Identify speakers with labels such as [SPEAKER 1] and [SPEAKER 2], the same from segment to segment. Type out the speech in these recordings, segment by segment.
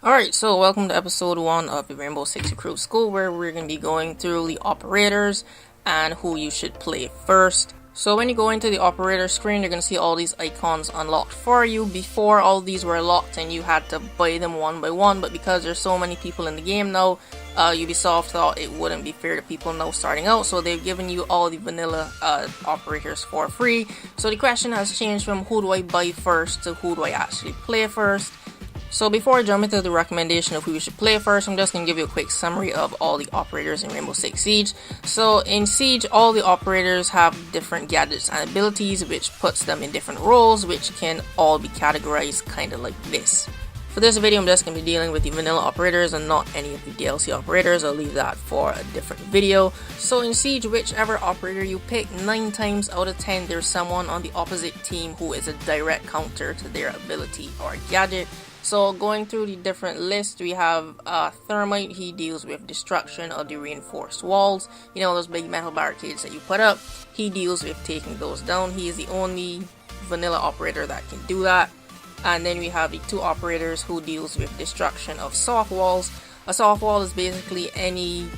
[SPEAKER 1] Alright, so welcome to episode 1 of the Rainbow Six Recruit School, where we're going to be going through the operators and who you should play first. So when you go into the operator screen, you're going to see all these icons unlocked for you. Before, all these were locked and you had to buy them one by one, but because there's so many people in the game now, Ubisoft thought it wouldn't be fair to people now starting out, so they've given you all the vanilla operators for free. So the question has changed from who do I buy first to who do I actually play first. So before I jump into the recommendation of who you should play first, I'm just going to give you a quick summary of all the operators in Rainbow Six Siege. So in Siege, all the operators have different gadgets and abilities, which puts them in different roles, which can all be categorized kind of like this. For this video, I'm just going to be dealing with the vanilla operators and not any of the DLC operators. I'll leave that for a different video. So in Siege, whichever operator you pick, 9 times out of 10, there's someone on the opposite team who is a direct counter to their ability or gadget. So going through the different lists, we have Thermite. He deals with destruction of the reinforced walls. You know, those big metal barricades that you put up. He deals with taking those down. He is the only vanilla operator that can do that. And then we have the 2 operators who deals with destruction of soft walls. A soft wall is basically any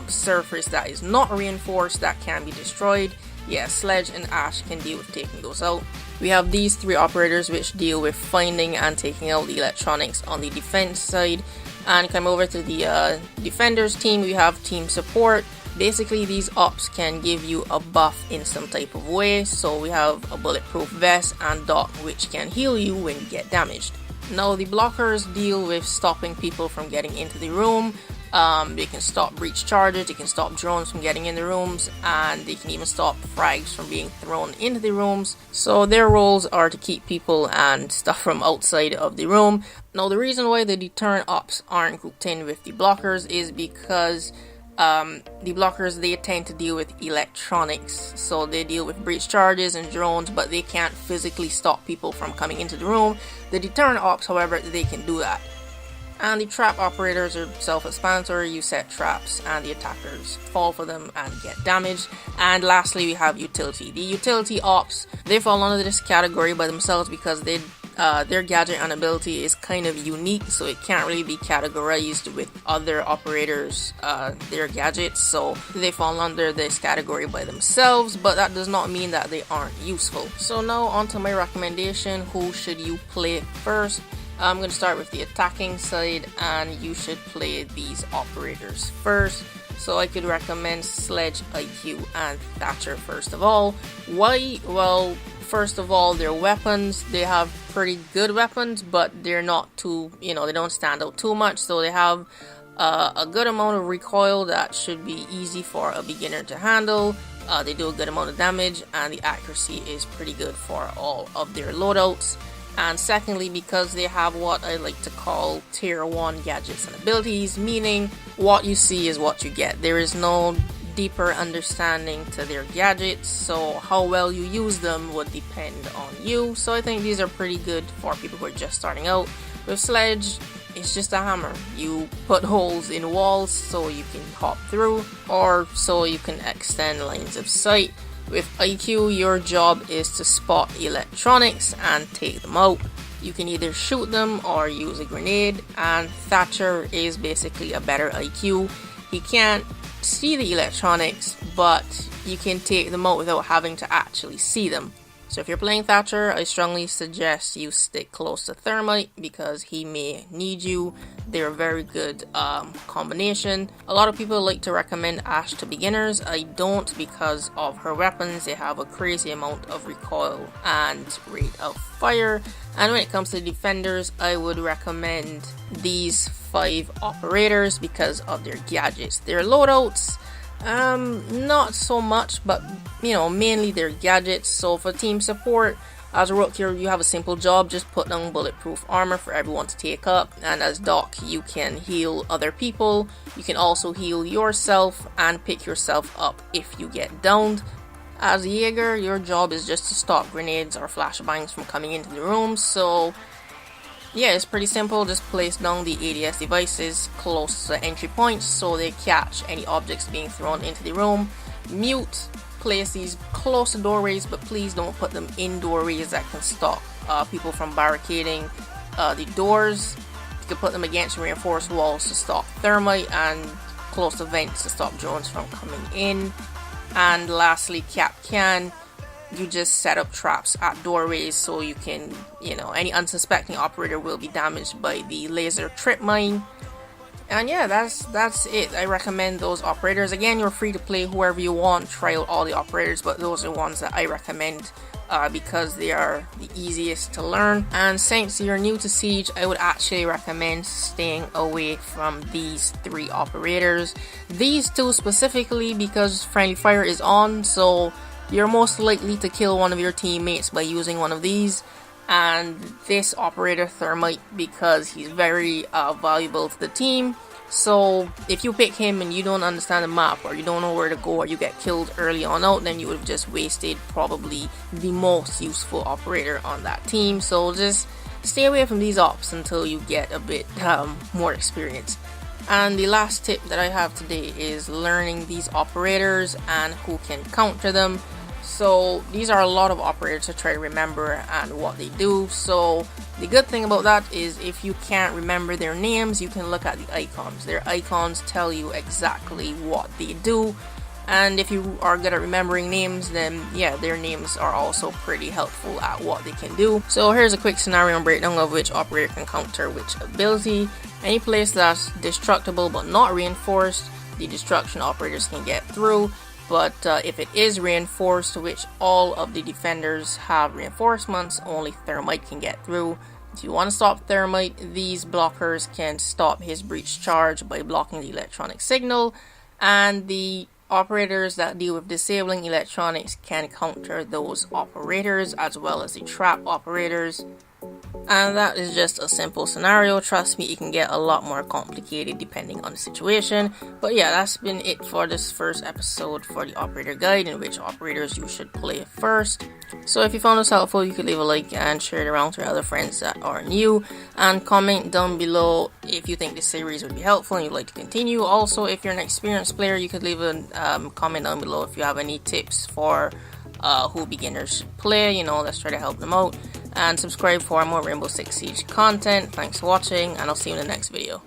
[SPEAKER 1] surface that is not reinforced that can be destroyed. Yeah, Sledge and Ash can deal with taking those out. We have these 3 operators which deal with finding and taking out the electronics on the defense side. And come over to the defenders team, we have team support. Basically, these ops can give you a buff in some type of way. So we have a bulletproof vest and Doc, which can heal you when you get damaged. Now the blockers deal with stopping people from getting into the room. They can stop breach charges, they can stop drones from getting in the rooms, and they can even stop frags from being thrown into the rooms. So their roles are to keep people and stuff from outside of the room. Now the reason why the deterrent ops aren't grouped in with the blockers is because the blockers, they tend to deal with electronics. So they deal with breach charges and drones, but they can't physically stop people from coming into the room. The deterrent ops, however, they can do that. And the trap operators are self-explanatory. You set traps and the attackers fall for them and get damaged. And lastly, we have utility. The utility ops, they fall under this category by themselves because their gadget and ability is kind of unique, so it can't really be categorized with other operators, their gadgets. So they fall under this category by themselves, but that does not mean that they aren't useful. So now on to my recommendation. Who should you play first? I'm going to start with the attacking side, and you should play these operators first. So I could recommend Sledge, IQ, and Thatcher first of all. Why? Well, first of all, their weapons, they have pretty good weapons, but they're not too, they don't stand out too much. So they have a good amount of recoil that should be easy for a beginner to handle. They do a good amount of damage, and the accuracy is pretty good for all of their loadouts. And secondly, because they have what I like to call tier 1 gadgets and abilities, meaning what you see is what you get. There is no deeper understanding to their gadgets, so how well you use them would depend on you. So I think these are pretty good for people who are just starting out. With Sledge, it's just a hammer. You put holes in walls so you can hop through, or so you can extend lines of sight. With IQ, your job is to spot electronics and take them out. You can either shoot them or use a grenade, and Thatcher is basically a better IQ. He can't see the electronics, but you can take them out without having to actually see them. So if you're playing Thatcher, I strongly suggest you stick close to Thermite because he may need you. They're a very good combination. A lot of people like to recommend Ash to beginners. I don't, because of her weapons. They have a crazy amount of recoil and rate of fire. And when it comes to defenders, I would recommend these 5 operators because of their gadgets. Their loadouts, not so much, but mainly their gadgets. So for team support, as a rook here, you have a simple job. Just put down bulletproof armor for everyone to take up. And as Doc, you can heal other people. You can also heal yourself and pick yourself up if you get downed. As Jaeger, your job is just to stop grenades or flashbangs from coming into the room. So yeah, it's pretty simple. Just place down the ADS devices close to the entry points so they catch any objects being thrown into the room. Mute, place these close to doorways, but please don't put them in doorways that can stop people from barricading the doors. could put them against reinforced walls to stop thermite, and close to vents to stop drones from coming in. And lastly, KAPKAN, you just set up traps at doorways so you can, any unsuspecting operator will be damaged by the laser trip mine. And yeah, that's it. I recommend those operators. Again, you're free to play whoever you want, try out all the operators, but those are ones that I recommend because they are the easiest to learn. And since you're new to Siege, I would actually recommend staying away from these 3 operators. These 2 specifically because friendly fire is on, so you're most likely to kill one of your teammates by using one of these. And this operator thermite because he's very valuable to the team. So if you pick him and you don't understand the map, or you don't know where to go, or you get killed early on out, then you would have just wasted probably the most useful operator on that team. So just stay away from these ops until you get a bit more experience. And the last tip that I have today is learning these operators and who can counter them. So these are a lot of operators to try to remember and what they do. So the good thing about that is if you can't remember their names, you can look at the icons. Their icons tell you exactly what they do. And if you are good at remembering names, then yeah, their names are also pretty helpful at what they can do. So here's a quick scenario breakdown of which operator can counter which ability. Any place that's destructible but not reinforced, the destruction operators can get through. But if it is reinforced, which all of the defenders have reinforcements, only thermite can get through. If you want to stop thermite, these blockers can stop his breach charge by blocking the electronic signal, and the operators that deal with disabling electronics can counter those operators as well as the trap operators. And that is just a simple scenario. Trust me, it can get a lot more complicated depending on the situation. But yeah, that's been it for this first episode for the operator guide and which operators you should play first. So if you found this helpful, you could leave a like and share it around to your other friends that are new, and comment down below if you think this series would be helpful and you'd like to continue. Also, if you're an experienced player, you could leave a comment down below if you have any tips for who beginners should play. Let's try to help them out. And subscribe for more Rainbow Six Siege content. Thanks for watching, and I'll see you in the next video.